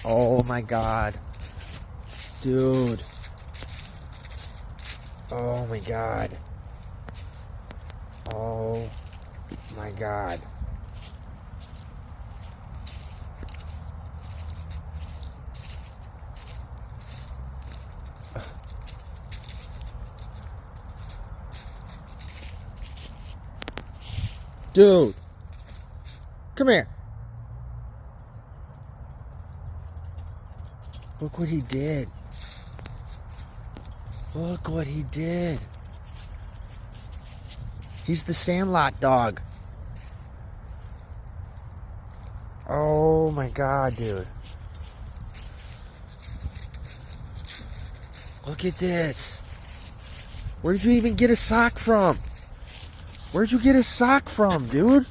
Oh my god. Dude. Oh my god. Oh my god. Dude. Come here. Look what he did. Look what he did. He's the Sandlot Dog. Oh my god, dude. Look at this. Where'd you even get a sock from? Where'd you get a sock from, dude?